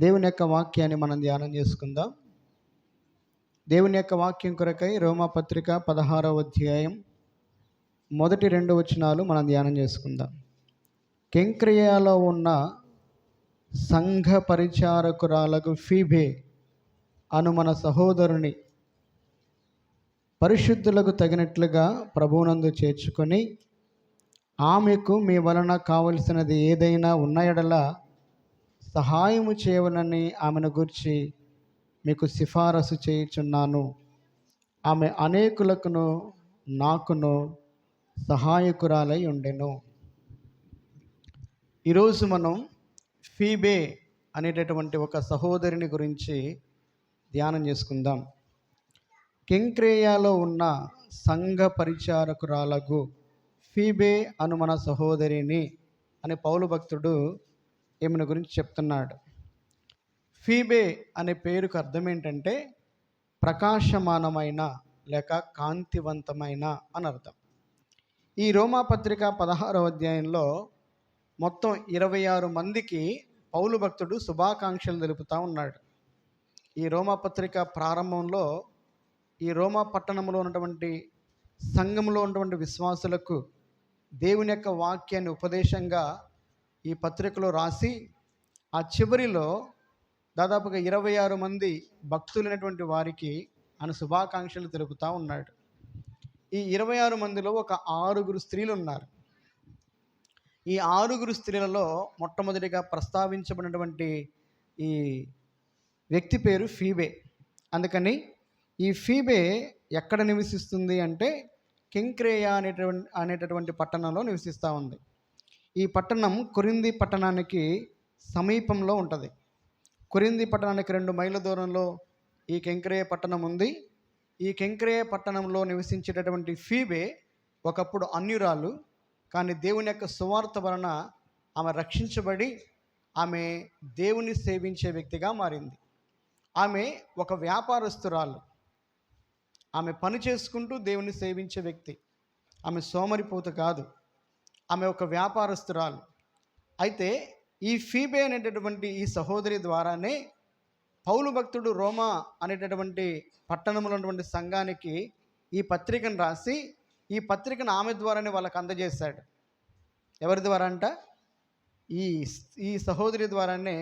దేవుని యొక్క వాక్యాన్ని మనం ధ్యానం చేసుకుందాం. దేవుని యొక్క వాక్యం కొరకై రోమాపత్రిక 16వ అధ్యాయం మొదటి 2 వచనాలు మనం ధ్యానం చేసుకుందాం. కెంక్రేయాలో ఉన్న సంఘ పరిచారకురాలకు ఫీబే అను మన సహోదరుని పరిశుద్ధులకు తగినట్లుగా ప్రభువునందు చేర్చుకొని, ఆమెకు మీ వలన కావలసినది ఏదైనా ఉన్న ఎడల సహాయము చేయవలని ఆమెను గూర్చి మీకు సిఫారసు చేయుచున్నాను. ఆమె అనేకులకును నాకును సహాయకురాలై ఉండెను. ఈరోజు మనం ఫీబే అనేటటువంటి ఒక సహోదరిని గురించి ధ్యానం చేసుకుందాం. కెంక్రేయాలో ఉన్న సంఘ పరిచారకురాలకు ఫీబే అను మన సహోదరిని అని పౌలు భక్తుడు ఈమెను గురించి చెప్తున్నాడు. ఫీబే అనే పేరుకు అర్థం ఏంటంటే ప్రకాశమానమైన లేక కాంతివంతమైన అని అర్థం. ఈ రోమాపత్రిక 16వ అధ్యాయంలో మొత్తం 26 మందికి పౌలు భక్తుడు శుభాకాంక్షలు తెలుపుతూ ఉన్నాడు. ఈ రోమాపత్రిక ప్రారంభంలో ఈ రోమా పట్టణంలో ఉన్నటువంటి సంఘంలో ఉన్నటువంటి విశ్వాసులకు దేవుని యొక్క వాక్యాన్ని ఉపదేశంగా ఈ పత్రికలో రాసి, ఆ చివరిలో దాదాపుగా 26 మంది భక్తులైనటువంటి వారికి ఆయన శుభాకాంక్షలు తెలుపుతూ ఉన్నాడు. ఈ 26 మందిలో ఒక 6 స్త్రీలు ఉన్నారు. ఈ 6 స్త్రీలలో మొట్టమొదటిగా ప్రస్తావించబడినటువంటి ఈ వ్యక్తి పేరు ఫీబే. అందుకని ఈ ఫీబే ఎక్కడ నివసిస్తుంది అంటే కెంక్రేయా అనేటటువంటి పట్టణంలో నివసిస్తూ ఉంది. ఈ పట్టణం కొరింథీ పట్టణానికి సమీపంలో ఉంటుంది. కొరింథీ పట్టణానికి 2 మైళ్ళ దూరంలో ఈ కెంక్రేయ పట్టణం ఉంది. ఈ కెంక్రేయ పట్టణంలో నివసించేటటువంటి ఫీబే ఒకప్పుడు అన్యురాలు, కానీ దేవుని యొక్క సువార్త వలన ఆమె రక్షించబడి ఆమె దేవుని సేవించే వ్యక్తిగా మారింది. ఆమె ఒక వ్యాపారస్తురాలు. ఆమె పని చేసుకుంటూ దేవుని సేవించే వ్యక్తి. ఆమె సోమరిపోతు కాదు, ఆమె ఒక వ్యాపారస్తురాలు. అయితే ఈ ఫీబే అనేటటువంటి ఈ సహోదరి ద్వారానే పౌలు భక్తుడు రోమా అనేటటువంటి పట్టణంలో ఉన్నటువంటి సంఘానికి ఈ పత్రికను రాసి, ఈ పత్రికను ఆమె ద్వారానే వాళ్ళకు అందజేశాడు. ఎవరి ద్వారా అంట? ఈ సహోదరి ద్వారానే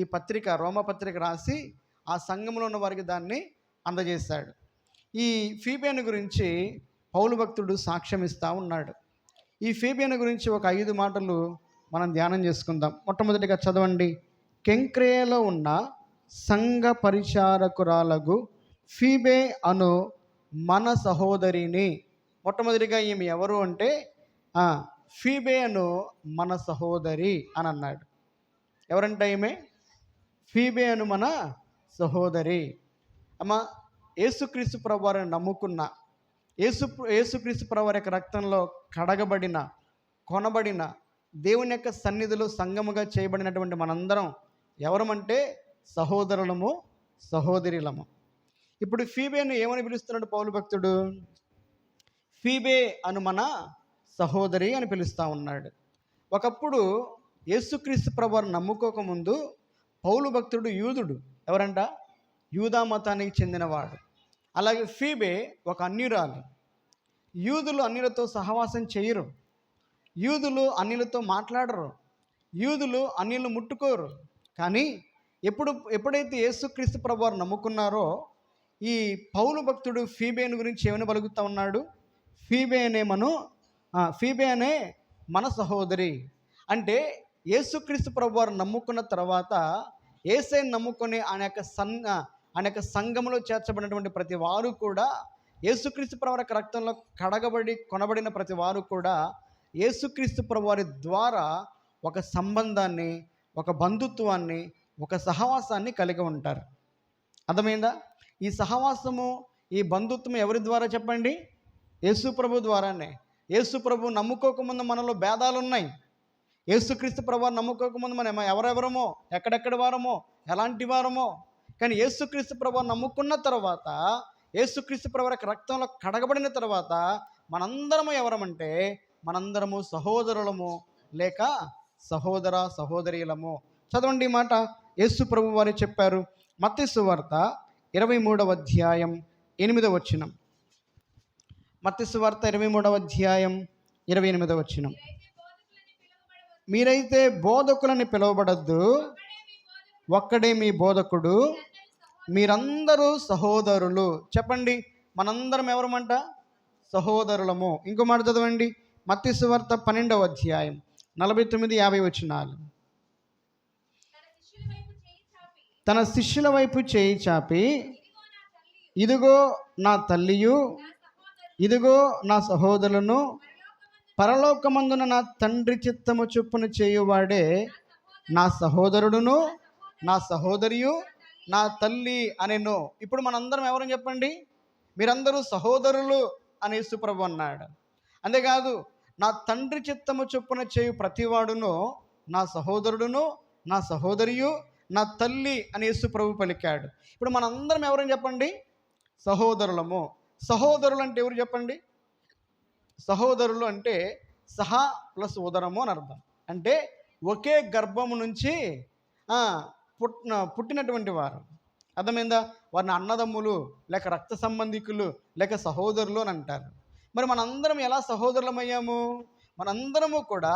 ఈ పత్రిక, రోమా పత్రిక రాసి ఆ సంఘంలో ఉన్న వారికి దాన్ని అందజేశాడు. ఈ ఫీబేను గురించి పౌలు భక్తుడు సాక్ష్యం ఇస్తూ ఉన్నాడు. ఈ ఫీబేను గురించి ఒక 5 మాటలు మనం ధ్యానం చేసుకుందాం. మొట్టమొదటిగా చదవండి. కెంక్రేయలో ఉన్న సంఘ పరిచారకురాలకు ఫీబే అను మన సహోదరిని. మొట్టమొదటిగా ఈమె ఎవరు అంటే ఫీబే అను మన సహోదరి అని అన్నాడు. ఎవరంట ఈమె? ఫీబే అను మన సహోదరి. అమ్మ, యేసుక్రీస్తు ప్రభువారిని నమ్ముకున్న, యేసుక్రీస్తు ప్రభువారి యొక్క రక్తంలో కడగబడిన, కొనబడిన, దేవుని యొక్క సన్నిధిలో సంఘముగా చేయబడినటువంటి మనందరం ఎవరమంటే సహోదరులము, సహోదరులము. ఇప్పుడు ఫీబేను ఏమని పిలుస్తున్నాడు పౌలు భక్తుడు? ఫీబే అను మన సహోదరి అని పిలుస్తూ ఉన్నాడు. ఒకప్పుడు యేసుక్రీస్తు ప్రభువారిని నమ్ముకోకముందు పౌలు భక్తుడు యూదుడు. ఎవరంట? యూదా మతానికి చెందినవాడు. అలాగే ఫీబే ఒక అన్యురాలు. యూదులు అన్యులతో సహవాసం చేయరు, యూదులు అన్యులతో మాట్లాడరు, యూదులు అన్యులు ముట్టుకోరు. కానీ ఎప్పుడైతే యేసుక్రీస్తు ప్రభువారు నమ్ముకున్నారో ఈ పౌలు భక్తుడు ఫీబేను గురించి ఏమని పలుకుతూ ఉన్నాడు? ఫీబే అనే మన సహోదరి. అంటే యేసుక్రీస్తు ప్రభువారు నమ్ముకున్న తర్వాత, యేసయ్యను నమ్ముకొని ఆయన యొక్క సంఘంలో చేర్చబడినటువంటి ప్రతి వారు కూడా, యేసుక్రీస్తు ప్రభువారి రక్తంలో కడగబడి కొనబడిన ప్రతి వారు కూడా యేసుక్రీస్తు ప్రభువారి ద్వారా ఒక సంబంధాన్ని, ఒక బంధుత్వాన్ని, ఒక సహవాసాన్ని కలిగి ఉంటారు. అర్థమైందా? ఈ సహవాసము, ఈ బంధుత్వం ఎవరి ద్వారా చెప్పండి? యేసు ప్రభు ద్వారానే. యేసు ప్రభు నమ్ముకోకముందు మనలో భేదాలు ఉన్నాయి. యేసుక్రీస్తు ప్రభువారు నమ్ముకోకముందు మనం ఎవరెవరమో, ఎక్కడెక్కడి వారమో, ఎలాంటి వారమో. కానీ యేసుక్రీస్తు ప్రభువారు నమ్ముకున్న తర్వాత, యేసుక్రీస్తు ప్రభువారి రక్తంలో కడగబడిన తర్వాత మనందరము ఎవరమంటే మనందరము సహోదరులము లేక సహోదర సహోదరీలము. చదవండి ఈ మాట. యేసు ప్రభు వారు చెప్పారు. మత్తయి సువార్త 23వ అధ్యాయం 8వ వచనం. మత్తయి సువార్త 23వ అధ్యాయం 28వ వచనం. మీరైతే బోధకులని పిలువబడద్దు, ఒక్కడే మీ బోధకుడు, మీరందరూ సహోదరులు. చెప్పండి, మనందరం ఎవరమంట? సహోదరులము. ఇంకో మాట చదవండి, మత్తయి సువార్త 12వ అధ్యాయం 49-50 వచనాలు. తన శిష్యుల వైపు చేయి చాపి, ఇదిగో నా తల్లియు, ఇదిగో నా సహోదరులను, పరలోకమందున నా తండ్రి చిత్తము చొప్పున చేయువాడే నా సహోదరుడును, నా సహోదరియు, నా తల్లి అనెను. ఇప్పుడు మనందరం ఎవరని చెప్పండి? మీరందరూ సహోదరులు అని యేసుప్రభు అన్నాడు. అంతేకాదు, నా తండ్రి చిత్తము చొప్పున చేయు ప్రతివాడును నా సహోదరుడును, నా సహోదరియు, నా తల్లి అని యేసుప్రభు పలికాడు. ఇప్పుడు మనందరం ఎవరని చెప్పండి? సహోదరులము. సహోదరులు అంటే ఎవరు చెప్పండి? సహోదరులు అంటే సహా ప్లస్ ఉదరము అని అర్థం. అంటే ఒకే గర్భము నుంచి పుట్టినటువంటి వారు. అర్థమైందా? వారిని అన్నదమ్ములు, లేక రక్త సంబంధికులు, లేక సహోదరులు అని అంటారు. మరి మనందరం ఎలా సహోదరులమయ్యాము? మనందరము కూడా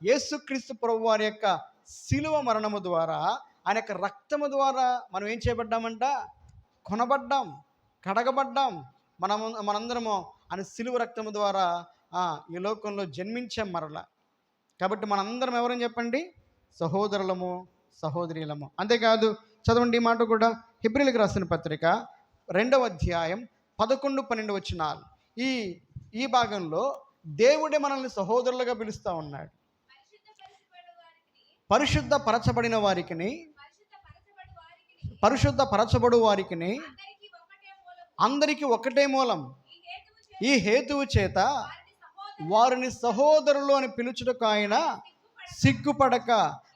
యేసుక్రీస్తు ప్రభు వారి యొక్క శిలువ మరణము ద్వారా, ఆయన యొక్క రక్తము ద్వారా మనం ఏం చేయబడ్డామంట? కొనబడ్డాం, కడగబడ్డాం. మనందరము ఆయన శిలువ రక్తము ద్వారా ఈ లోకంలో జన్మించాం మరలా. కాబట్టి మనందరం ఎవరని చెప్పండి? సహోదరులము, సహోదరీలము. అంతేకాదు, చదవండి ఈ మాట కూడా, హెబ్రీయులకు రాసిన పత్రిక 2వ అధ్యాయం 11-12 వచనాలు. ఈ భాగంలో దేవుడే మనల్ని సహోదరులుగా పిలుస్తూ ఉన్నాడు. పరిశుద్ధ పరచబడిన వారికిని, పరిశుద్ధ పరచబడు వారికిని అందరికీ ఒకటే మూలం. ఈ హేతువు చేత వారిని సహోదరులు అని పిలుచుటకు ఆయన సిగ్గుపడక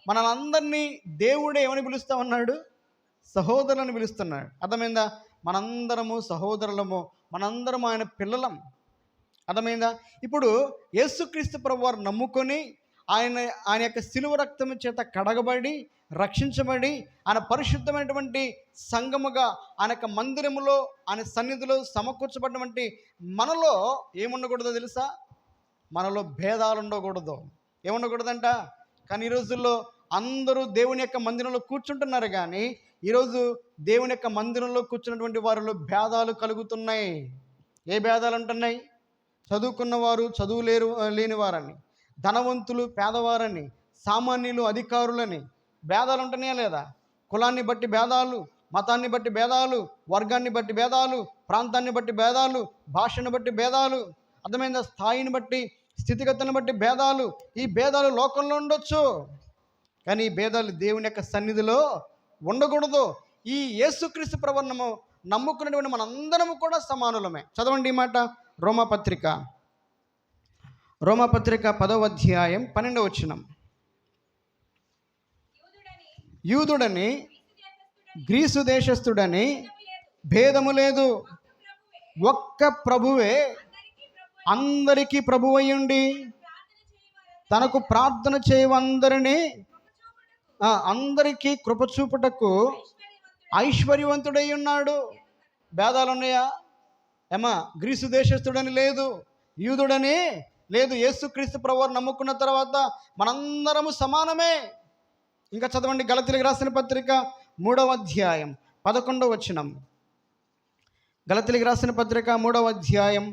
మనందరినీ దేవుడే ఏమని పిలుస్తా ఉన్నాడు? సహోదరులను పిలుస్తున్నాడు. అర్థమైందా? మనందరము సహోదరులము, మనందరం ఆయన పిల్లలం. అర్థమైందా? ఇప్పుడు యేసుక్రీస్తు ప్రభు వారు నమ్ముకొని ఆయన యొక్క శిలువ రక్తము చేత కడగబడి, రక్షించబడి, ఆయన పరిశుద్ధమైనటువంటి సంఘముగా ఆయన యొక్క మందిరములో, ఆయన సన్నిధిలో సమకూర్చబడినటువంటి మనలో ఏముండకూడదో తెలుసా? మనలో భేదాలు ఉండకూడదు. ఏముండకూడదంట? కానీ ఈ రోజుల్లో అందరూ దేవుని యొక్క మందిరంలో కూర్చుంటున్నారు, కానీ ఈరోజు దేవుని యొక్క మందిరంలో కూర్చున్నటువంటి వారిలో భేదాలు కలుగుతున్నాయి. ఏ భేదాలు ఉంటున్నాయి? చదువుకున్నవారు, చదువు లేని వారని, ధనవంతులు పేదవారని, సామాన్యులు అధికారులని భేదాలు ఉంటున్నాయా లేదా? కులాన్ని బట్టి భేదాలు, మతాన్ని బట్టి భేదాలు, వర్గాన్ని బట్టి భేదాలు, ప్రాంతాన్ని బట్టి భేదాలు, భాషను బట్టి భేదాలు. అర్థమైందా? స్థాయిని బట్టి, స్థితిగతులను బట్టి భేదాలు. ఈ భేదాలు లోకంలో ఉండొచ్చు, కానీ ఈ భేదాలు దేవుని యొక్క సన్నిధిలో ఉండకూడదు. ఈ యేసుక్రీస్తు ప్రభువును నమ్ముకున్నటువంటి మనందరము కూడా సమానులమే. చదవండి ఈ మాట, రోమాపత్రిక 10వ అధ్యాయం 12వ వచనం. యూదుడని, గ్రీసు దేశస్థుడని భేదము లేదు, ఒక్క ప్రభువే అందరికీ ప్రభువయ్యుండి తనకు ప్రార్థన చేయవందరినీ అందరికీ కృపచూపుటకు ఐశ్వర్యవంతుడై ఉన్నాడు. భేదాలు ఉన్నాయా? ఏమా, గ్రీసు దేశస్థుడని లేదు, యూదుడని లేదు. యేసుక్రీస్తు ప్రభువును నమ్ముకున్న తర్వాత మనందరము సమానమే. ఇంకా చదవండి, గలతీయులకు రాసిన పత్రిక 3వ అధ్యాయం 11వ వచనం. గలతీయులకు రాసిన పత్రిక 3వ అధ్యాయం,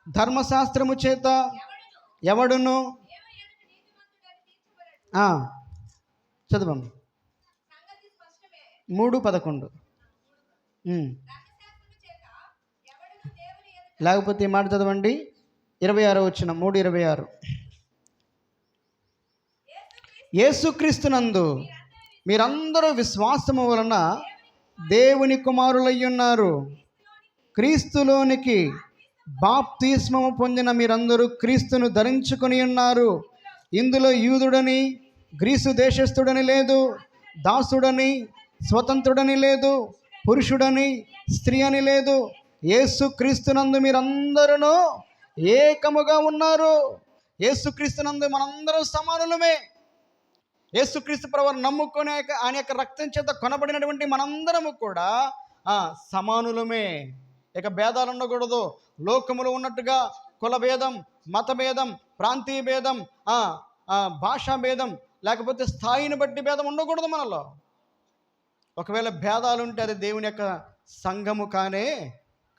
ధర్మశాస్త్రము చేత ఎవడును చదవం 3:11. లేకపోతే ఈ మాట చదవండి, 26వ వచనం, 3:26. యేసుక్రీస్తునందు మీరందరూ విశ్వాసము వలన దేవుని కుమారులయ్యున్నారు. క్రీస్తులోనికి బాప్తిస్మము పొందిన మీరందరూ క్రీస్తును ధరించుకొని ఉన్నారు. ఇందులో యూదుడని, గ్రీసు దేశస్థుడని లేదు, దాసుడని, స్వతంత్రుడని లేదు, పురుషుడని, స్త్రీ అని లేదు. యేసుక్రీస్తునందు మీరందరూ ఏకముగా ఉన్నారు. యేసుక్రీస్తునందు మనందరం సమానులమే. యేసుక్రీస్తు ప్రభువును నమ్ముకొని ఆయన యొక్క రక్తం చేత కొనబడినటువంటి మనందరము కూడా సమానులమే. ఇక భేదాలు ఉండకూడదు. లోకములో ఉన్నట్టుగా కుల భేదం, మత భేదం, ప్రాంతీయ భేదం, భాషా భేదం, లేకపోతే స్థాయిని బట్టి భేదం ఉండకూడదు మనలో. ఒకవేళ భేదాలు ఉంటే అది దేవుని యొక్క సంఘము కానే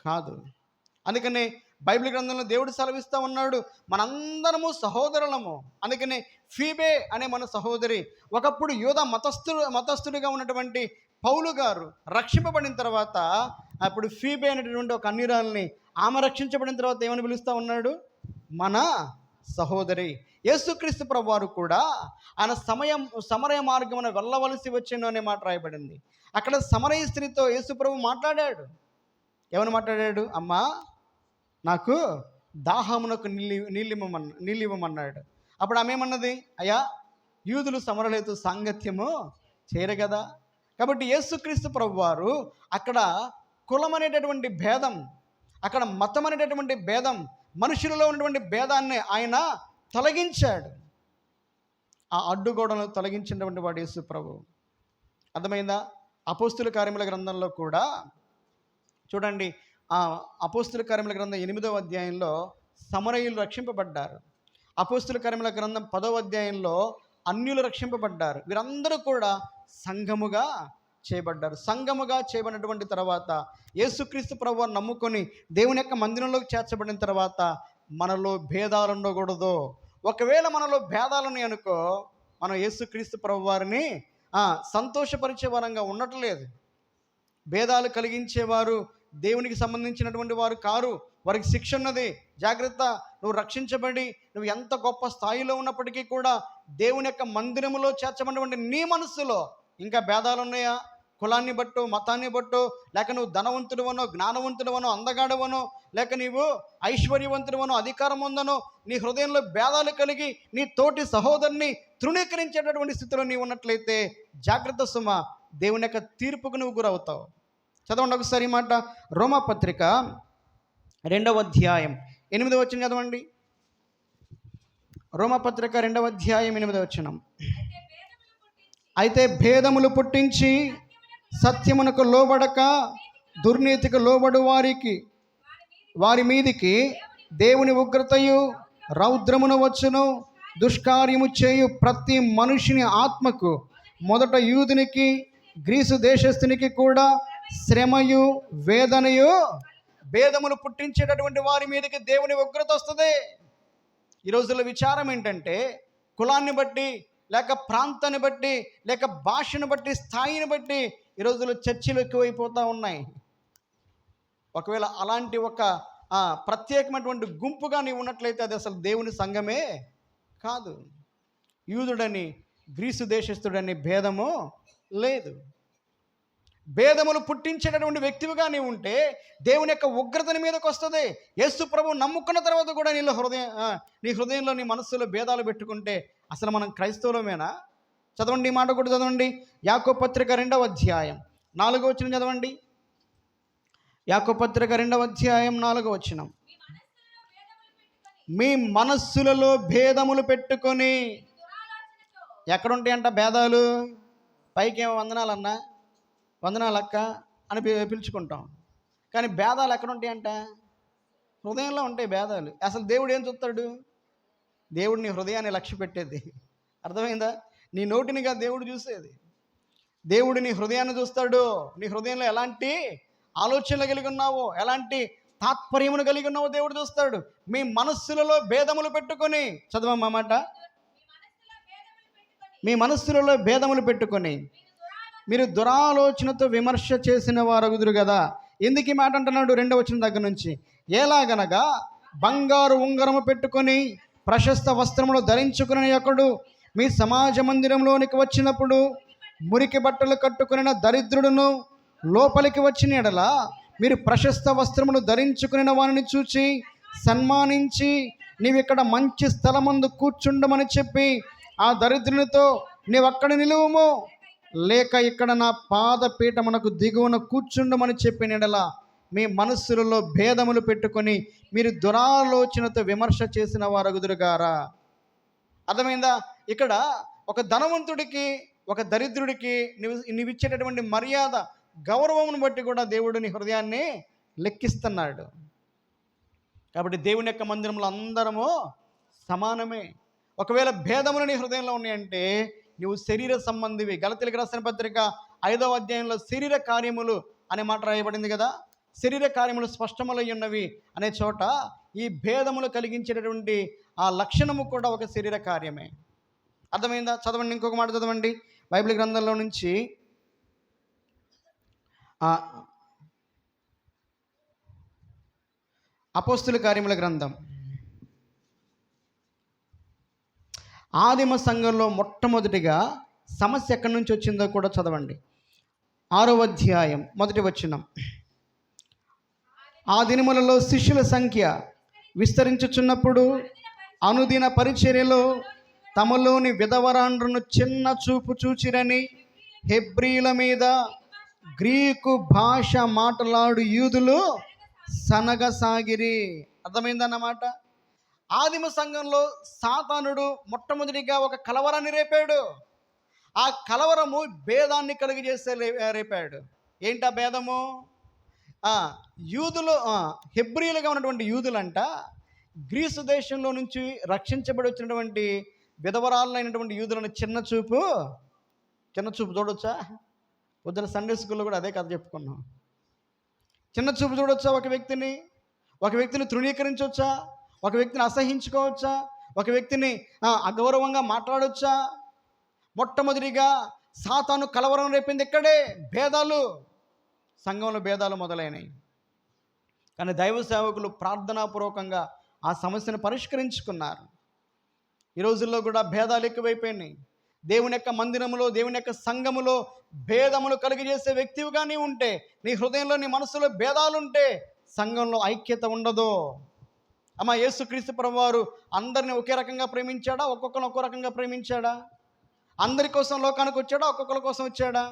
కాదు. అందుకని బైబిల్ గ్రంథంలో దేవుడు సెలవిస్తూ ఉన్నాడు, మనందరము సహోదరులము. అందుకని ఫీబే అనే మన సహోదరి, ఒకప్పుడు యూదా మతస్థుడిగా ఉన్నటువంటి పౌలు గారు రక్షింపబడిన తర్వాత అప్పుడు ఫీబే అనేటటువంటి ఒక అన్యురాల్ని ఆమె రక్షించబడిన తర్వాత ఏమని పిలుస్తూ ఉన్నాడు? మన సహోదరి. యేసుక్రీస్తు ప్రభువారు కూడా ఆయన సమరయ మార్గమున వెళ్ళవలసి వచ్చాను అనే మాట రాయబడింది. అక్కడ సమరయ స్త్రీతో యేసు ప్రభు మాట్లాడాడు. ఏమని మాట్లాడాడు? అమ్మా, నాకు దాహమునకు నీళ్ళు ఇవ్వమన్నాడు. అప్పుడు ఆమె ఏమన్నది? అయ్యా, యూదులు సమరలతో సాంగత్యము చేయరు కదా. కాబట్టి యేసుక్రీస్తు ప్రభువారు అక్కడ కులం అనేటటువంటి భేదం, అక్కడ మతం అనేటటువంటి భేదం, మనుషులలో ఉన్నటువంటి భేదాన్ని ఆయన తొలగించాడు. ఆ అడ్డుగోడను తొలగించినటువంటి వాడు యేసు ప్రభు. అర్థమైందా? అపోస్తుల కార్యముల గ్రంథంలో కూడా చూడండి, ఆ అపోస్తుల కార్యముల గ్రంథం 8వ అధ్యాయంలో సమరయులు రక్షింపబడ్డారు. అపోస్తుల కార్యముల గ్రంథం 10వ అధ్యాయంలో అన్యులు రక్షింపబడ్డారు. వీరందరూ కూడా సంఘముగా చేయబడ్డారు. సంఘముగా చేయబడినటువంటి తర్వాత యేసుక్రీస్తు ప్రభువును నమ్ముకొని దేవుని యొక్క మందిరంలోకి చేర్చబడిన తర్వాత మనలో భేదాలు ఉండకూడదు. ఒకవేళ మనలో భేదాలని అనుకో, మనం యేసుక్రీస్తు ప్రభువారిని సంతోషపరిచే వరంగా ఉండట్లేదు. భేదాలు కలిగించేవారు దేవునికి సంబంధించినటువంటి వారు కారు. వారికి శిక్ష ఉన్నది, జాగ్రత్త. నువ్వు రక్షించబడి నువ్వు ఎంత గొప్ప స్థాయిలో ఉన్నప్పటికీ కూడా దేవుని యొక్క మందిరములో చేర్చబడినటువంటి నీ మనస్సులో ఇంకా భేదాలు ఉన్నాయా? కులాన్ని బట్టో, మతాన్ని బట్టో, లేక నువ్వు ధనవంతుడివనో, జ్ఞానవంతుడివనో, అందగాడవనో, లేక నీవు ఐశ్వర్యవంతుడివనో, అధికారం ఉందనో, నీ హృదయంలో భేదాలు కలిగి నీ తోటి సహోదరుని తృణీకరించేటటువంటి స్థితిలో నీవు ఉన్నట్లయితే జాగ్రత్త సుమ, దేవుని యొక్క తీర్పుకు నువ్వు గురవుతావు. చదవండి ఒకసారి ఈ మాట. రోమాపత్రిక 2వ అధ్యాయం 8వ వచనం చదవండి. రోమాపత్రిక 2వ అధ్యాయం 8వ వచనం. అయితే భేదములు పుట్టించి సత్యమునకు లోబడక దుర్నీతికి లోబడు వారి మీదికి దేవుని ఉగ్రతయు రౌద్రమును వచ్చును. దుష్కార్యము చేయు ప్రతి మనుషుని ఆత్మకు, మొదట యూదునికి గ్రీసు దేశస్థునికి కూడా శ్రమయు వేదనయు. భేదములు పుట్టించేటటువంటి వారి మీదకి దేవుని ఉగ్రత వస్తుంది. ఈ రోజుల్లో విచారం ఏంటంటే, కులాన్ని బట్టి, లేక ప్రాంతాన్ని బట్టి, లేక భాషను బట్టి, స్థాయిని బట్టి ఈ రోజుల్లో చర్చలు ఎక్కువైపోతూ ఉన్నాయి. ఒకవేళ అలాంటి ఒక ప్రత్యేకమైనటువంటి గుంపుగా నీవు ఉన్నట్లయితే అది అసలు దేవుని సంఘమే కాదు. యూదుడని, గ్రీసు దేశస్థుడని భేదము లేదు. భేదములు పుట్టించేటటువంటి వ్యక్తివిగా నీవు ఉంటే దేవుని యొక్క ఉగ్రతని మీదకి వస్తుంది. యేసు ప్రభువు నమ్ముకున్న తర్వాత కూడా నీ హృదయంలో, నీ మనస్సులో భేదాలు పెట్టుకుంటే అసలు మనం క్రైస్తవులమేనా? చదవండి, ఈ మాట కూడా చదవండి. యాకోబు పత్రిక 2వ అధ్యాయం 4వ వచనం చదవండి. యాకోబు పత్రిక 2వ అధ్యాయం 4వ వచనం. మీ మనస్సులలో భేదములు పెట్టుకొని. ఎక్కడుంటాయంట భేదాలు? పైకి ఏమో వందనాలన్నా, వందనాలక్క అని పిలుచుకుంటాం. కానీ భేదాలు ఎక్కడుంటాయంట? హృదయంలో ఉంటాయి భేదాలు. అసలు దేవుడు ఏం చూస్తాడు? దేవుడు నీ హృదయాన్ని లక్ష్య పెట్టేది. అర్థమైందా? నీ నోటినిగా దేవుడు చూసేది. దేవుడు నీ హృదయాన్ని చూస్తాడు. నీ హృదయంలో ఎలాంటి ఆలోచనలు కలిగి ఉన్నావో, ఎలాంటి తాత్పర్యమును కలిగి ఉన్నావో దేవుడు చూస్తాడు. మీ మనస్సులలో భేదములు పెట్టుకొని. చదవమ్మా మాట. మీ మనస్సులలో భేదములు పెట్టుకొని మీరు దురాలోచనతో విమర్శ చేసిన వారగుదురు కదా. ఎందుకు ఈ మాట అంటున్నాడు? 2వ వచనం దగ్గర నుంచి. ఎలాగనగా బంగారు ఉంగరము పెట్టుకొని ప్రశస్త వస్త్రములు ధరించుకుని ఒకడు మీ సమాజ మందిరంలోనికి వచ్చినప్పుడు మురికి బట్టలు కట్టుకుని దరిద్రుడును లోపలికి వచ్చిన ఎడల మీరు ప్రశస్త వస్త్రములు ధరించుకుని వారిని చూచి సన్మానించి నీవిక్కడ మంచి స్థలమందు కూర్చుండమని చెప్పి ఆ దరిద్రునితో నీవక్కడ నిలువుము, లేక ఇక్కడ నా పాదపీఠమునకు దిగువన కూర్చుండమని చెప్పిన ఎడల మీ మనస్సులలో భేదములు పెట్టుకొని మీరు దురాలోచనతో విమర్శ చేసిన వారగుదురుగారా. అర్థమైందా? ఇక్కడ ఒక ధనవంతుడికి ఒక దరిద్రుడికి నీవు ఇచ్చేటటువంటి మర్యాద గౌరవమును బట్టి కూడా దేవుడు నీ హృదయాన్ని లెక్కిస్తున్నాడు. కాబట్టి దేవుని యొక్క మందిరంలో అందరము సమానమే. ఒకవేళ భేదములు నీ హృదయంలో ఉన్నాయంటే నువ్వు శరీర సంబంధివి. గలతీయులకు రాసిన పత్రిక 5వ అధ్యాయంలో శరీర కార్యములు అనే మాట రాయబడింది కదా. శరీర కార్యములు స్పష్టములై ఉన్నవి అనే చోట ఈ భేదములు కలిగించేటటువంటి ఆ లక్షణము కూడా ఒక శరీర కార్యమే. అర్థమైందా? చదవండి, ఇంకొక మాట చదవండి బైబిల్ గ్రంథంలో నుంచి. అపోస్తుల కార్యముల గ్రంథం ఆదిమ సంఘంలో మొట్టమొదటిగా సమస్య ఎక్కడి నుంచి వచ్చిందో కూడా చదవండి. 6వ అధ్యాయం 1వ వచనం. ఆ దినములలో శిష్యుల సంఖ్య విస్తరించుచున్నప్పుడు అనుదిన పరిచర్యలో తమలోని విధవరాండ్రును చిన్న చూపు చూచిరని హెబ్రీల మీద గ్రీకు భాష మాట్లాడు యూదులు సనగసాగిరి. అర్థమైందన్నమాట. ఆదిమ సంఘంలో సాతానుడు మొట్టమొదటిగా ఒక కలవరాన్ని రేపాడు. ఆ కలవరము భేదాన్ని కలుగజేసే రేపాడు. ఏంటా భేదము? యూదులు హెబ్రీలుగా ఉన్నటువంటి యూదులంట గ్రీసు దేశంలో నుంచి రక్షించబడి వచ్చినటువంటి విధవరాలైనటువంటి యూదులను చిన్న చూపు చూడొచ్చా? పొద్దున సండే స్కూల్లో కూడా అదే కథ చెప్పుకున్నాం. చిన్న చూపు చూడొచ్చా? ఒక వ్యక్తిని తృణీకరించవచ్చా? ఒక వ్యక్తిని అసహించుకోవచ్చా? ఒక వ్యక్తిని అగౌరవంగా మాట్లాడవచ్చా? మొట్టమొదటిగా సాతాను కలవరం రేపింది ఇక్కడే. భేదాలు, సంఘంలో భేదాలు మొదలైనవి. కానీ దైవ సేవకులు ప్రార్థనాపూర్వకంగా ఆ సమస్యను పరిష్కరించుకున్నారు. ఈ రోజుల్లో కూడా భేదాలు ఎక్కువైపోయినాయి. దేవుని యొక్క మందిరములో, దేవుని యొక్క సంఘములో భేదములు కలిగజేసే వ్యక్తివిగా నీ ఉంటే, నీ హృదయంలో, నీ మనసులో భేదాలుంటే సంఘంలో ఐక్యత ఉండదు. అమ్మ, యేసుక్రీస్తు ప్రభువారు అందరిని ఒకే రకంగా ప్రేమించాడా? ఒక్కొక్కరిని ఒక్కో రకంగా ప్రేమించాడా? అందరి కోసం లోకానికి వచ్చాడా? ఒక్కొక్కరి కోసం వచ్చాడా?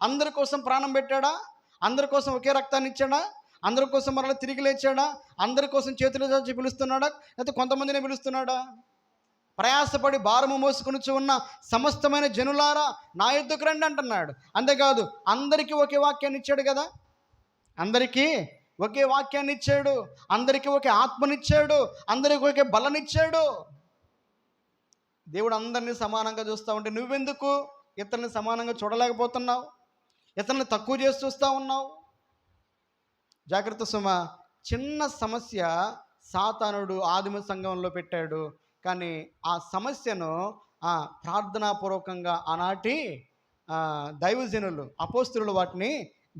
అందరి కోసం ప్రాణం పెట్టాడా? అందరి కోసం ఒకే రక్తాన్ని ఇచ్చాడా? అందరి కోసం మరలా తిరిగి లేచాడా? అందరి కోసం చేతులు చాచి పిలుస్తున్నాడా? లేకపోతే కొంతమందినే పిలుస్తున్నాడా? ప్రయాసపడి భారము మోసుకొని ఉన్న సమస్తమైన జనులారా నా యొద్దకు రండి అంటున్నాడు. అంతేకాదు అందరికీ ఒకే వాక్యాన్ని ఇచ్చాడు కదా. అందరికీ ఒకే వాక్యాన్ని ఇచ్చాడు, అందరికీ ఒకే ఆత్మనిచ్చాడు, అందరికీ ఒకే బలనిచ్చాడు. దేవుడు అందరినీ సమానంగా చూస్తూ ఉంటే నువ్వెందుకు ఇతరుని సమానంగా చూడలేకపోతున్నావు? ఇతరుని తక్కువ చేసి చూస్తూ ఉన్నావు. జాగ్రత్త సుమ. చిన్న సమస్య సాతానుడు ఆదిమ సంఘంలో పెట్టాడు. కానీ ఆ సమస్యను ప్రార్థనాపూర్వకంగా ఆనాటి దైవజనులు, అపోస్తులు వాటిని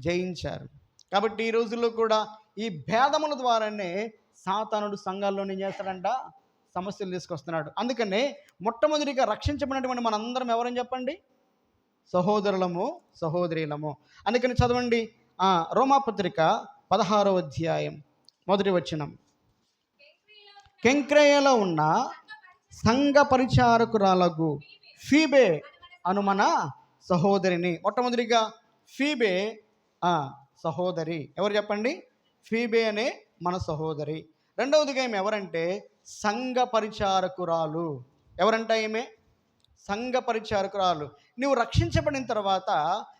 జయించారు. కాబట్టి ఈ రోజుల్లో కూడా ఈ భేదముల ద్వారానే సాతానుడు సంఘాల్లో ఏం చేస్తాడంట? సమస్యలు తీసుకొస్తున్నాడు. అందుకనే మొట్టమొదటిగా రక్షించబడినటువంటి మనందరం ఎవరని చెప్పండి? సహోదరులము, సహోదరీలము. అందుకని చదవండి రోమాపత్రిక 16వ అధ్యాయం 1వ వచనం. కెంక్రేయలో ఉన్న సంఘ పరిచారకురాలకు ఫీబే అను మన సహోదరిని. మొట్టమొదటిగా ఫీబే సహోదరి. ఎవరు చెప్పండి? ఫీబే అనే మన సహోదరి. రెండవదిగా ఈమె ఎవరంటే సంఘ పరిచారకురాలు. ఎవరంట ఈమె? సంఘ పరిచారకురాలు. నువ్వు రక్షించబడిన తర్వాత,